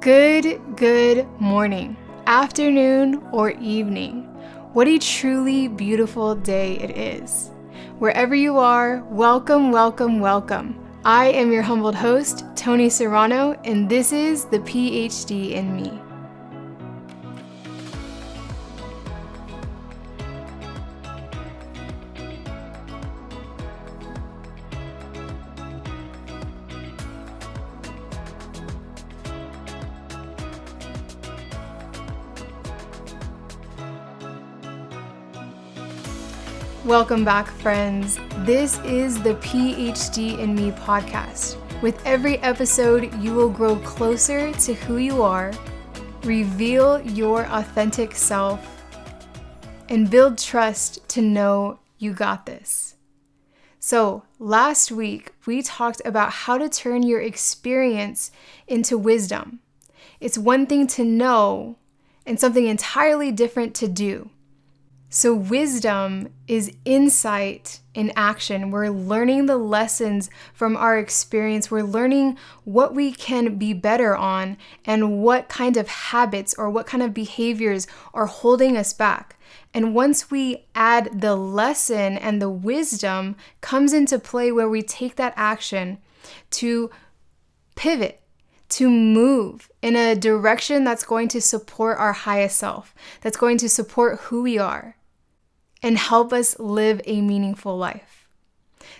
Good morning, afternoon, or evening. What a truly beautiful day it is. Wherever you are, welcome. I am your humbled host, Tony Serrano, and this is the Ph.D. in me. Welcome back, friends. This is the Ph.D. in me podcast. With every episode, you will grow closer to who you are, reveal your authentic self, and build trust to know you got this. So, last week, we talked about how to turn your experience into wisdom. It's one thing to know and something entirely different to do. So wisdom is insight in action. We're learning the lessons from our experience. We're learning what we can be better on and what kind of habits or what kind of behaviors are holding us back. And once we add the lesson and the wisdom comes into play where we take that action to pivot, to move in a direction that's going to support our highest self, that's going to support who we are, and help us live a meaningful life.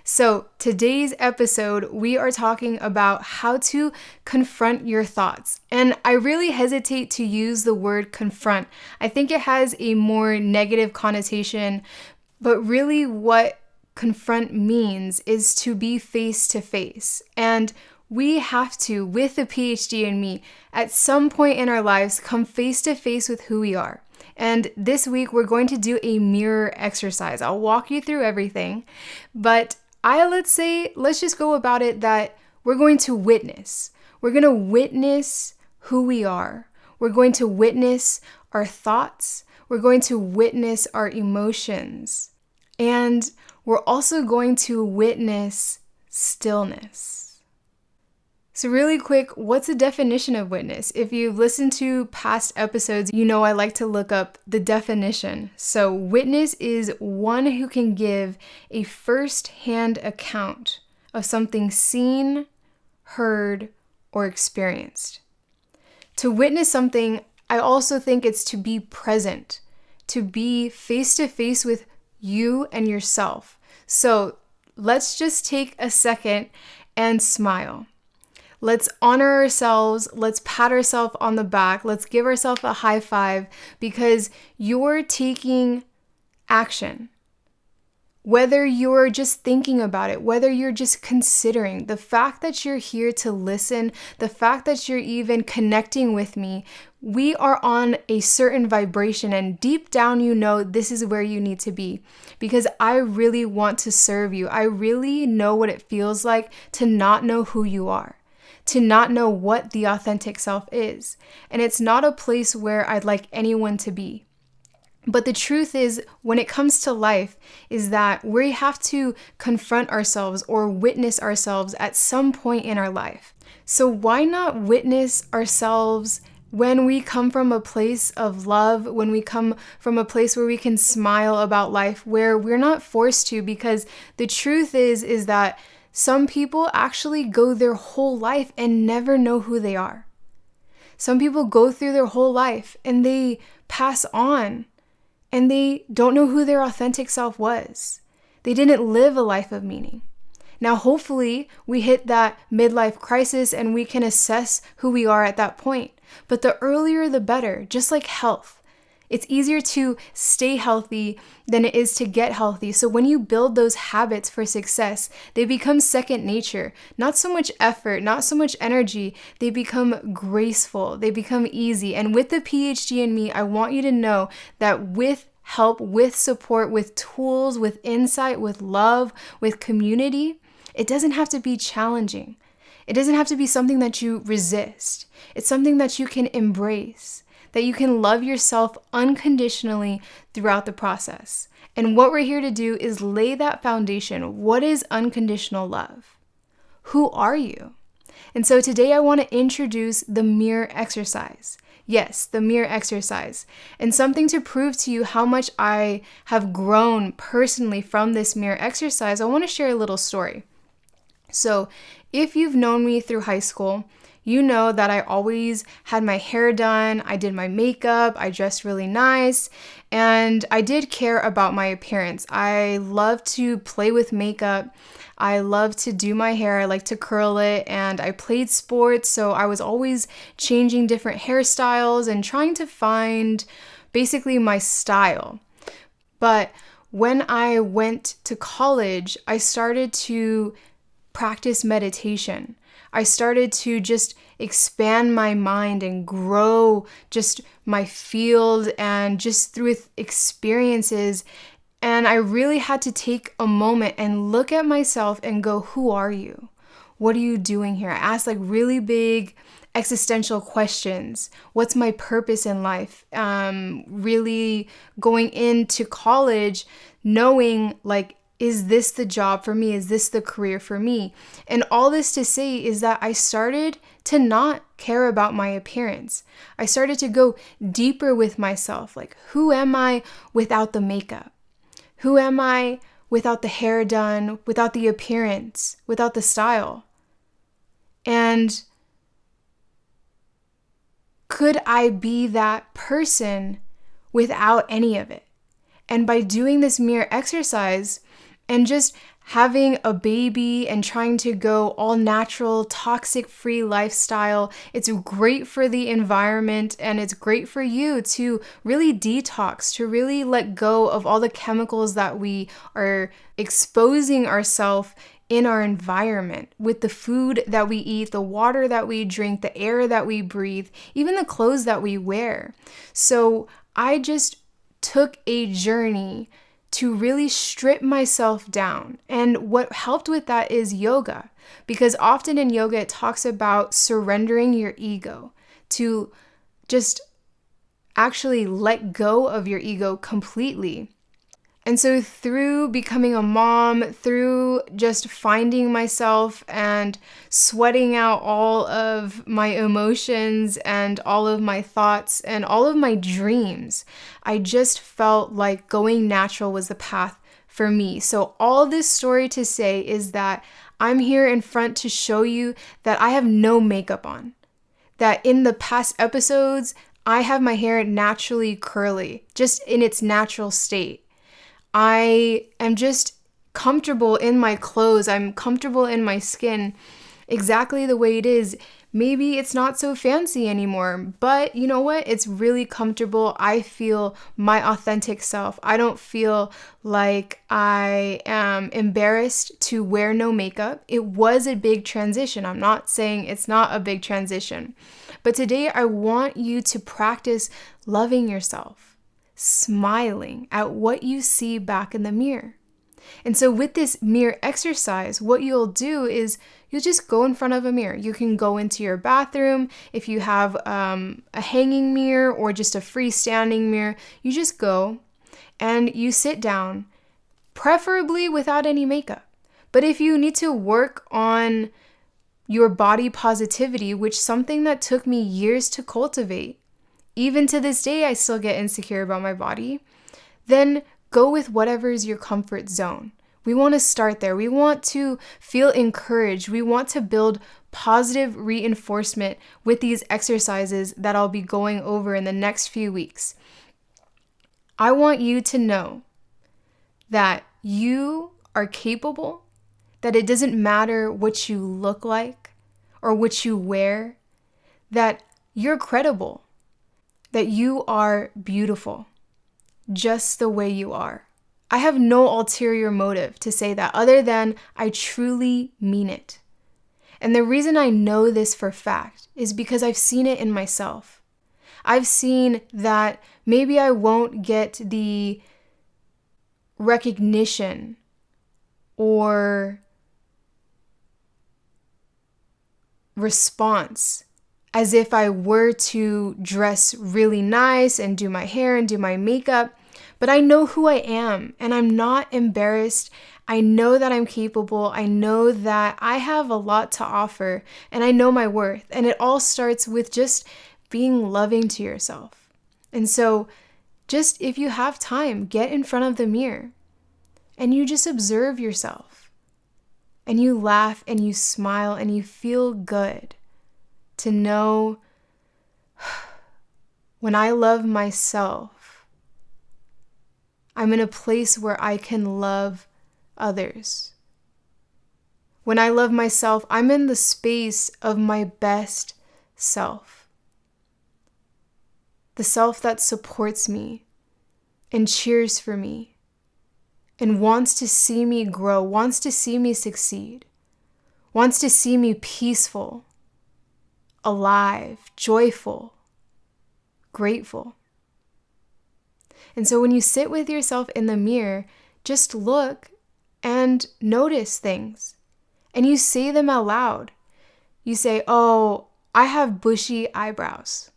So today's episode, we are talking about how to confront your thoughts. And I really hesitate to use the word confront. I think it has a more negative connotation, but really what confront means is to be face to face. And we have to, with the Ph.D. in me, at some point in our lives, come face to face with who we are. And this week, we're going to do a mirror exercise. I'll walk you through everything, but let's just go about it that we're going to witness. We're going to witness who we are. We're going to witness our thoughts. We're going to witness our emotions. And we're also going to witness stillness. So really quick, what's the definition of witness? If you've listened to past episodes, you know I like to look up the definition. So witness is one who can give a first-hand account of something seen, heard, or experienced. To witness something, I also think it's to be present, to be face-to-face with you and yourself. So let's just take a second and smile. Let's honor ourselves. Let's pat ourselves on the back. Let's give ourselves a high five because you're taking action. Whether you're just thinking about it, whether you're just considering, the fact that you're here to listen, the fact that you're even connecting with me, we are on a certain vibration and deep down you know this is where you need to be because I really want to serve you. I really know what it feels like to not know who you are, to not know what the authentic self is. And it's not a place where I'd like anyone to be. But the truth is, when it comes to life, is that we have to confront ourselves or witness ourselves at some point in our life. So why not witness ourselves when we come from a place of love, when we come from a place where we can smile about life, where we're not forced to, because the truth is that some people actually go their whole life and never know who they are. Some people go through their whole life and they pass on and they don't know who their authentic self was. They didn't live a life of meaning. Now, hopefully, we hit that midlife crisis and we can assess who we are at that point. But the earlier, the better, just like health. It's easier to stay healthy than it is to get healthy. So when you build those habits for success, they become second nature. Not so much effort, not so much energy. They become graceful. They become easy. And with the Ph.D. in me, I want you to know that with help, with support, with tools, with insight, with love, with community, it doesn't have to be challenging. It doesn't have to be something that you resist. It's something that you can embrace, that you can love yourself unconditionally throughout the process. And what we're here to do is lay that foundation. What is unconditional love? Who are you? And so today I want to introduce the mirror exercise. Yes, the mirror exercise. And something to prove to you how much I have grown personally from this mirror exercise, I want to share a little story. So if you've known me through high school, you know that I always had my hair done, I did my makeup, I dressed really nice, and I did care about my appearance. I love to play with makeup. I love to do my hair. I like to curl it, and I played sports, so I was always changing different hairstyles and trying to find basically my style. But when I went to college, I started to practice meditation. I started to just expand my mind and grow just my field and just through experiences. And I really had to take a moment and look at myself and go, who are you? What are you doing here? I asked like really big existential questions. What's my purpose in life? Really going into college knowing like, is this the job for me? Is this the career for me? And all this to say is that I started to not care about my appearance. I started to go deeper with myself. Like, who am I without the makeup? Who am I without the hair done, without the appearance, without the style? And could I be that person without any of it? And by doing this mirror exercise, and just having a baby and trying to go all natural, toxic-free lifestyle, it's great for the environment and it's great for you to really detox, to really let go of all the chemicals that we are exposing ourselves in our environment with the food that we eat, the water that we drink, the air that we breathe, even the clothes that we wear. So I just took a journey to really strip myself down. And what helped with that is yoga, because often in yoga, it talks about surrendering your ego, to just actually let go of your ego completely. And so through becoming a mom, through just finding myself and sweating out all of my emotions and all of my thoughts and all of my dreams, I just felt like going natural was the path for me. So all this story to say is that I'm here in front to show you that I have no makeup on. That in the past episodes, I have my hair naturally curly, just in its natural state. I am just comfortable in my clothes. I'm comfortable in my skin exactly the way it is. Maybe it's not so fancy anymore, but you know what? It's really comfortable. I feel my authentic self. I don't feel like I am embarrassed to wear no makeup. It was a big transition. I'm not saying it's not a big transition, but today I want you to practice loving yourself, smiling at what you see back in the mirror. And so with this mirror exercise, what you'll do is you'll just go in front of a mirror. You can go into your bathroom. If you have a hanging mirror or just a freestanding mirror, you just go and you sit down, preferably without any makeup. But if you need to work on your body positivity, which is something that took me years to cultivate, even to this day, I still get insecure about my body, then go with whatever is your comfort zone. We want to start there. We want to feel encouraged. We want to build positive reinforcement with these exercises that I'll be going over in the next few weeks. I want you to know that you are capable, that it doesn't matter what you look like or what you wear, that you're credible, that you are beautiful, just the way you are. I have no ulterior motive to say that other than I truly mean it. And the reason I know this for fact is because I've seen it in myself. I've seen that maybe I won't get the recognition or response as if I were to dress really nice and do my hair and do my makeup, but I know who I am and I'm not embarrassed. I know that I'm capable. I know that I have a lot to offer, and I know my worth. And it all starts with just being loving to yourself. And so just if you have time, get in front of the mirror and you just observe yourself. And you laugh and you smile and you feel good to know when I love myself, I'm in a place where I can love others. When I love myself, I'm in the space of my best self. The self that supports me and cheers for me and wants to see me grow, wants to see me succeed, wants to see me peaceful, alive, joyful, grateful. And so when you sit with yourself in the mirror, just look and notice things. And you say them out loud. You say, oh, I have bushy eyebrows.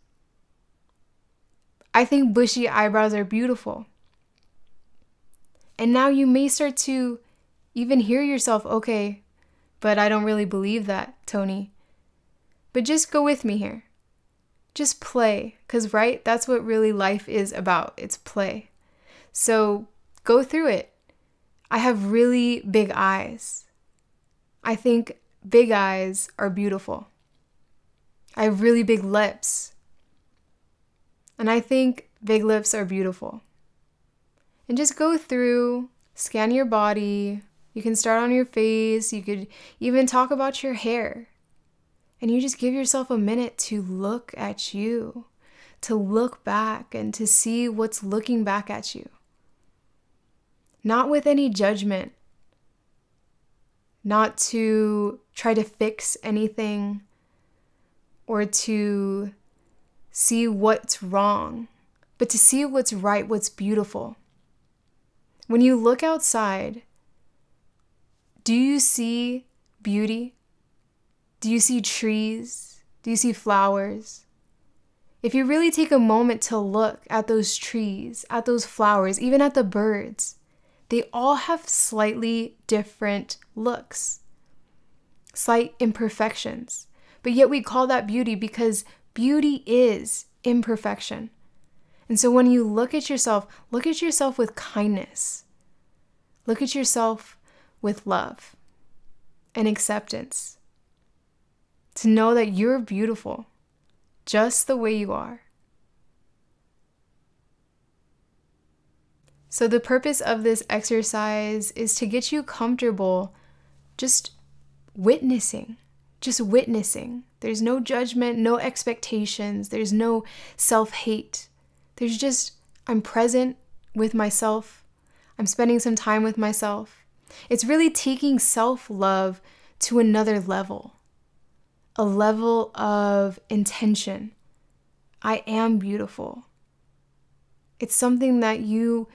I think bushy eyebrows are beautiful. And now you may start to even hear yourself, okay, but I don't really believe that, Tony. But just go with me here. Just play, because right, that's what really life is about. It's play. So go through it. I have really big eyes. I think big eyes are beautiful. I have really big lips. And I think big lips are beautiful. And just go through, scan your body. You can start on your face. You could even talk about your hair. And you just give yourself a minute to look at you, to look back and to see what's looking back at you. Not with any judgment, not to try to fix anything or to see what's wrong, but to see what's right, what's beautiful. When you look outside, do you see beauty? Do you see trees? Do you see flowers? If you really take a moment to look at those trees, at those flowers, even at the birds, they all have slightly different looks, slight imperfections. But yet we call that beauty because beauty is imperfection. And so when you look at yourself with kindness. Look at yourself with love and acceptance. To know that you're beautiful just the way you are. So the purpose of this exercise is to get you comfortable just witnessing. There's no judgment, no expectations. There's no self-hate. There's just, I'm present with myself. I'm spending some time with myself. It's really taking self-love to another level. A level of intention. I am beautiful. It's something that you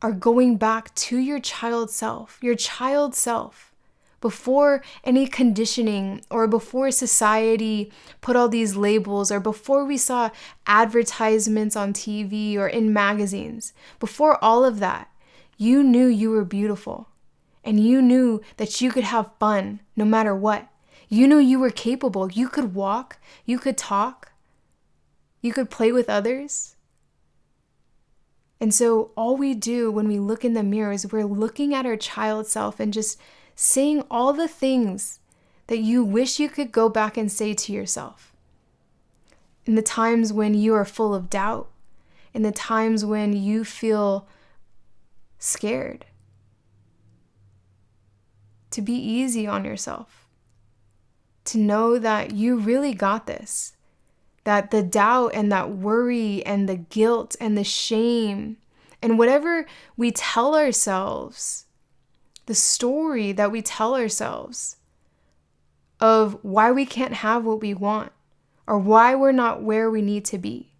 are going back to your child self, before any conditioning or before society put all these labels or before we saw advertisements on TV or in magazines. Before all of that, you knew you were beautiful and you knew that you could have fun no matter what. You knew you were capable. You could walk, you could talk, you could play with others. And so all we do when we look in the mirror is we're looking at our child self and just saying all the things that you wish you could go back and say to yourself. In the times when you are full of doubt, in the times when you feel scared. To be easy on yourself. To know that you really got this. That the doubt and that worry and the guilt and the shame and whatever we tell ourselves, the story that we tell ourselves of why we can't have what we want or why we're not where we need to be.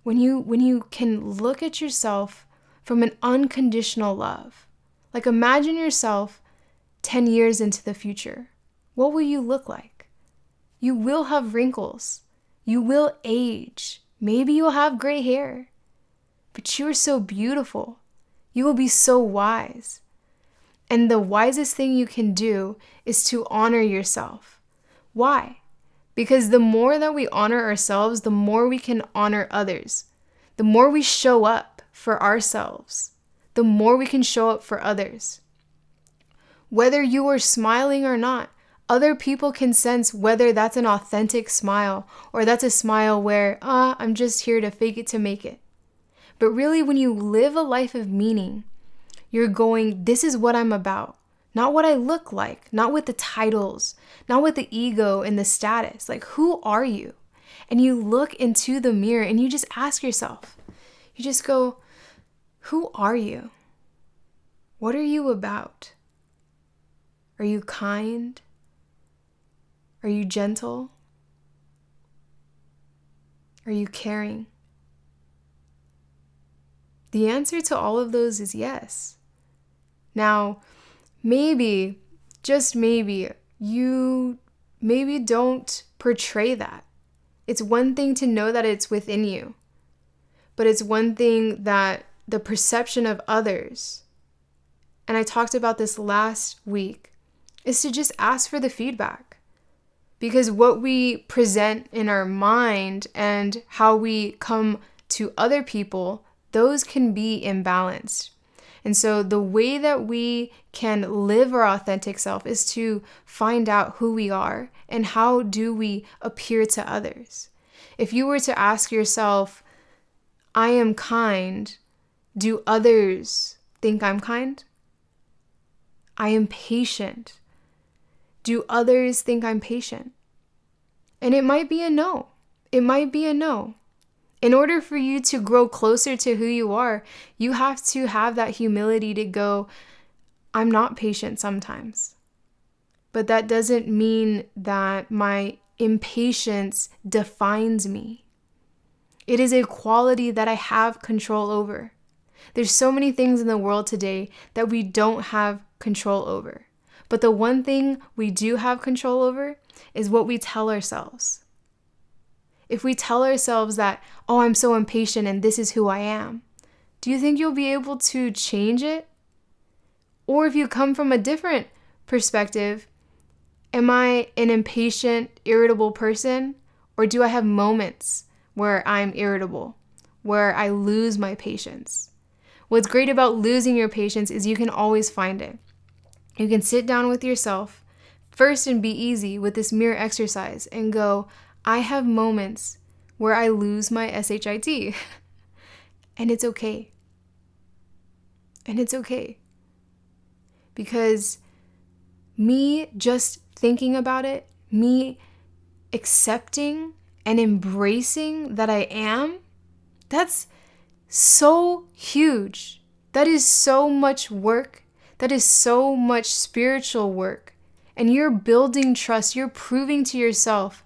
When you can look at yourself from an unconditional love, like imagine yourself 10 years into the future. What will you look like? You will have wrinkles. You will age. Maybe you'll have gray hair. But you're so beautiful. You will be so wise. And the wisest thing you can do is to honor yourself. Why? Because the more that we honor ourselves, the more we can honor others. The more we show up for ourselves, the more we can show up for others. Whether you are smiling or not, other people can sense whether that's an authentic smile or that's a smile where, I'm just here to fake it to make it. But really, when you live a life of meaning, you're going, this is what I'm about. Not what I look like, not with the titles, not with the ego and the status. Like, who are you? And you look into the mirror and you just ask yourself, you just go, who are you? What are you about? Are you kind? Are you gentle? Are you caring? The answer to all of those is yes. Now, maybe, just maybe, you maybe don't portray that. It's one thing to know that it's within you, but it's one thing that the perception of others, and I talked about this last week, is to just ask for the feedback. Because what we present in our mind and how we come to other people, those can be imbalanced. And so the way that we can live our authentic self is to find out who we are and how do we appear to others. If you were to ask yourself, I am kind, do others think I'm kind? I am patient. Do others think I'm patient? And it might be a no. It might be a no. In order for you to grow closer to who you are, you have to have that humility to go, I'm not patient sometimes. But that doesn't mean that my impatience defines me. It is a quality that I have control over. There's so many things in the world today that we don't have control over. But the one thing we do have control over is what we tell ourselves. If we tell ourselves that, I'm so impatient and this is who I am, do you think you'll be able to change it? Or if you come from a different perspective, am I an impatient, irritable person? Or do I have moments where I'm irritable, where I lose my patience? What's great about losing your patience is you can always find it. You can sit down with yourself first and be easy with this mirror exercise and go, I have moments where I lose my SHIT. And it's okay. And it's okay. Because me just thinking about it, me accepting and embracing that I am, that's so huge. That is so much work. That is so much spiritual work. And you're building trust. You're proving to yourself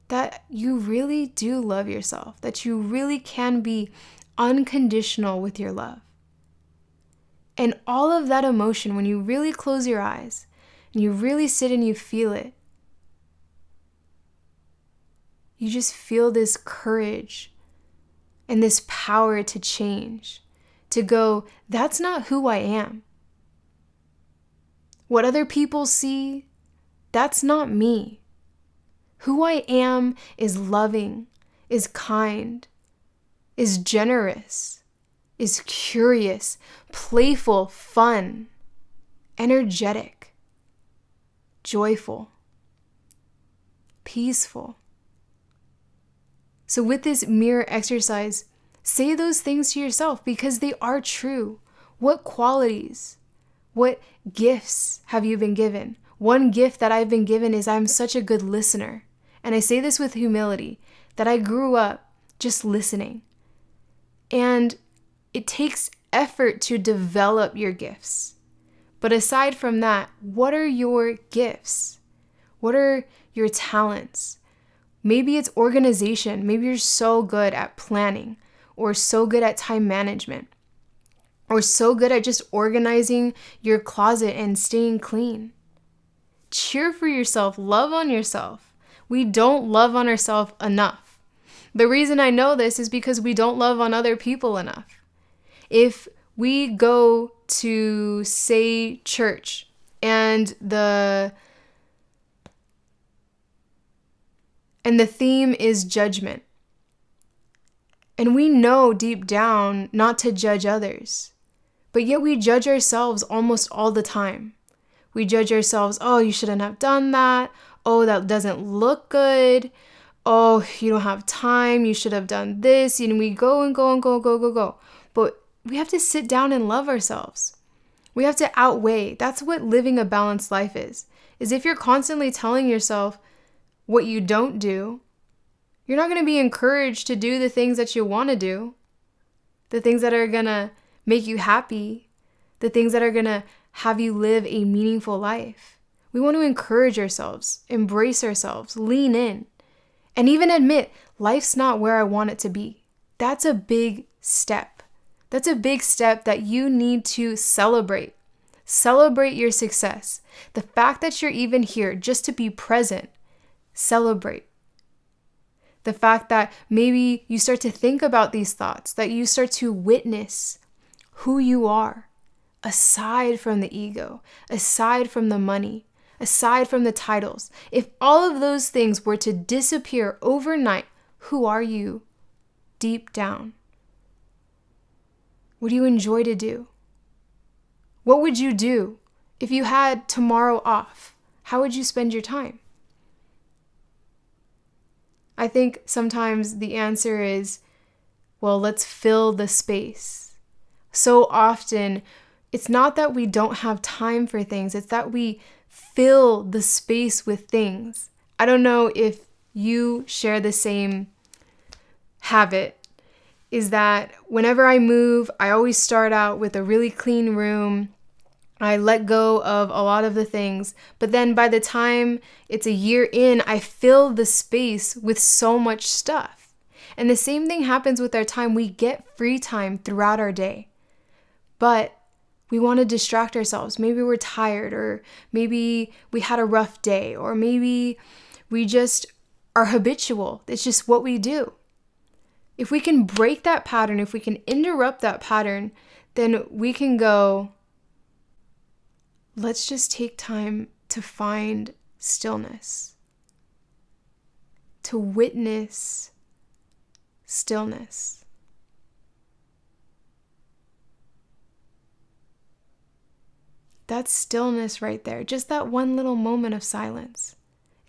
that you really do love yourself, that you really can be unconditional with your love. And all of that emotion, when you really close your eyes and you really sit and you feel it, you just feel this courage and this power to change, to go, that's not who I am. What other people see, that's not me. Who I am is loving, is kind, is generous, is curious, playful, fun, energetic, joyful, peaceful. So with this mirror exercise, say those things to yourself because they are true. What qualities, what gifts have you been given? One gift that I've been given is I'm such a good listener. And I say this with humility, that I grew up just listening. And it takes effort to develop your gifts. But aside from that, what are your gifts? What are your talents? Maybe it's organization. Maybe you're so good at planning, or so good at time management, or so good at just organizing your closet and staying clean. Cheer for yourself. Love on yourself. We don't love on ourselves enough. The reason I know this is because we don't love on other people enough. If we go to say church, and the theme is judgment. And we know deep down not to judge others, but yet we judge ourselves almost all the time. We judge ourselves, oh, you shouldn't have done that. Oh, that doesn't look good. Oh, you don't have time. You should have done this. And we go and go and go, go, go, go. But we have to sit down and love ourselves. We have to outweigh. That's what living a balanced life is if you're constantly telling yourself what you don't do, you're not going to be encouraged to do the things that you want to do, the things that are going to make you happy, the things that are going to have you live a meaningful life. We want to encourage ourselves, embrace ourselves, lean in, and even admit life's not where I want it to be. That's a big step. That's a big step that you need to celebrate. Celebrate your success. The fact that you're even here just to be present, celebrate. The fact that maybe you start to think about these thoughts, that you start to witness who you are, aside from the ego, aside from the money, aside from the titles. If all of those things were to disappear overnight, who are you deep down? What do you enjoy to do? What would you do if you had tomorrow off? How would you spend your time? I think sometimes the answer is, well, let's fill the space. So often, it's not that we don't have time for things, it's that we fill the space with things. I don't know if you share the same habit, is that whenever I move, I always start out with a really clean room. I let go of a lot of the things, but then by the time it's a year in, I fill the space with so much stuff. And the same thing happens with our time. We get free time throughout our day, but we want to distract ourselves. Maybe we're tired, or maybe we had a rough day, or maybe we just are habitual. It's just what we do. If we can break that pattern, if we can interrupt that pattern, then we can go, let's just take time to find stillness, to witness stillness. That's stillness right there. Just that one little moment of silence.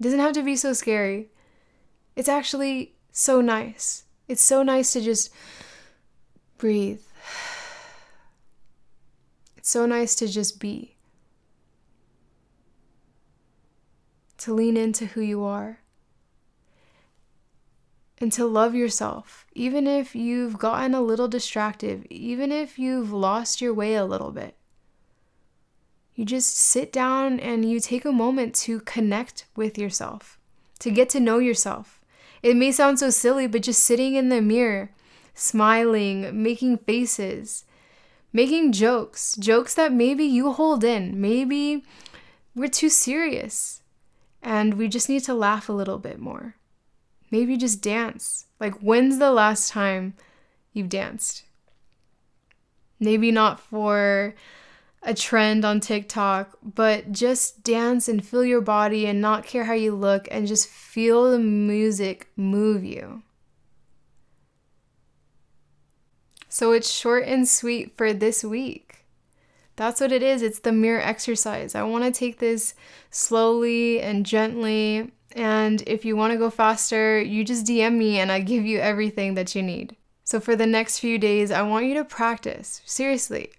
It doesn't have to be so scary. It's actually so nice. It's so nice to just breathe. It's so nice to just be. To lean into who you are. And to love yourself, even if you've gotten a little distracted, even if you've lost your way a little bit. You just sit down and you take a moment to connect with yourself, to get to know yourself. It may sound so silly, but just sitting in the mirror, smiling, making faces, making jokes that maybe you hold in. Maybe we're too serious and we just need to laugh a little bit more. Maybe just dance. Like, when's the last time you've danced? Maybe not for a trend on TikTok, but just dance and feel your body and not care how you look and just feel the music move you. So it's short and sweet for this week. That's what it is. It's the mirror exercise. I want to take this slowly and gently, and if you want to go faster, you just DM me and I give you everything that you need. So for the next few days, I want you to practice. Seriously.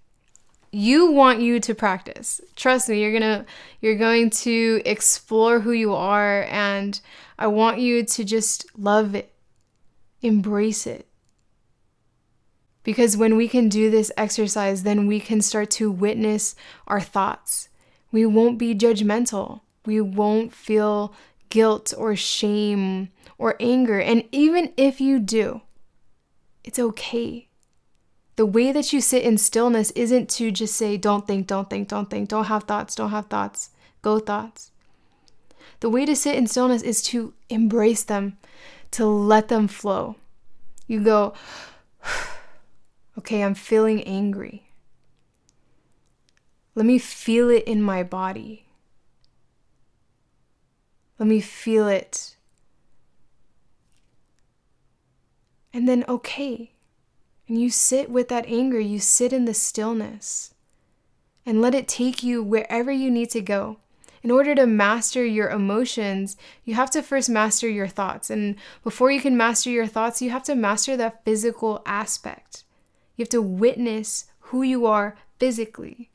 You want you to practice. Trust me, you're going to explore who you are, and I want you to just love it. Embrace it. Because when we can do this exercise, then we can start to witness our thoughts. We won't be judgmental. We won't feel guilt or shame or anger. And even if you do, it's okay. The way that you sit in stillness isn't to just say, don't think, don't think, don't think, don't have thoughts, go thoughts. The way to sit in stillness is to embrace them, to let them flow. You go, okay, I'm feeling angry. Let me feel it in my body. Let me feel it. And then, okay. And you sit with that anger, you sit in the stillness and let it take you wherever you need to go. In order to master your emotions, you have to first master your thoughts. And before you can master your thoughts, you have to master that physical aspect. You have to witness who you are physically.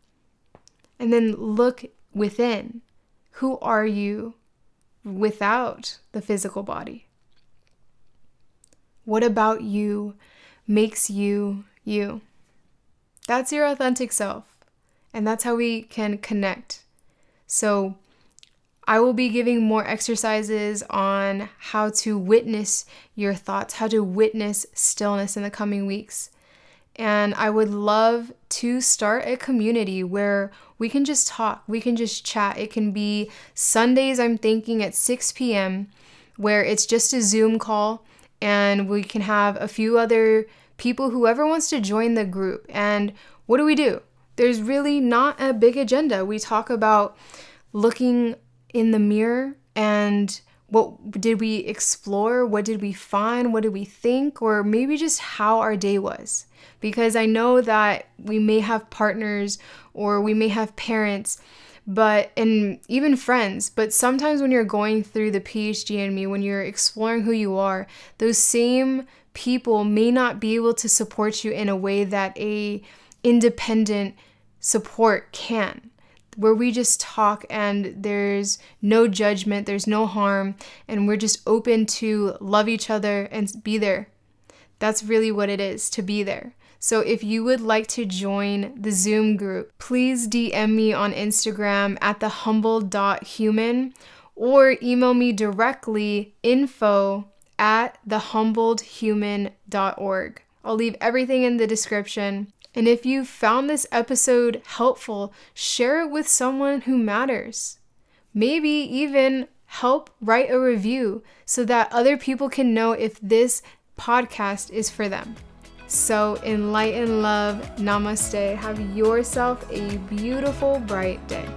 And then look within. Who are you without the physical body? What about you makes you you? That's your authentic self. And that's how we can connect. So I will be giving more exercises on how to witness your thoughts, how to witness stillness in the coming weeks. And I would love to start a community where we can just talk, we can just chat. It can be Sundays, I'm thinking at 6 p.m., where it's just a Zoom call and we can have a few other people, whoever wants to join the group. And what do? There's really not a big agenda. We talk about looking in the mirror and what did we explore? What did we find? What did we think? Or maybe just how our day was. Because I know that we may have partners or we may have parents, and even friends, but sometimes when you're going through the Ph.D. in me, when you're exploring who you are, those same people may not be able to support you in a way that a independent support can, where we just talk and there's no judgment, there's no harm, and we're just open to love each other and be there. That's really what it is, to be there. So if you would like to join the Zoom group, please DM me on Instagram at thehumbled.human or email me directly info@thehumbledhuman.org. I'll leave everything in the description. And if you found this episode helpful, share it with someone who matters. Maybe even help write a review so that other people can know if this podcast is for them. So in light and love, namaste. Have yourself a beautiful, bright day.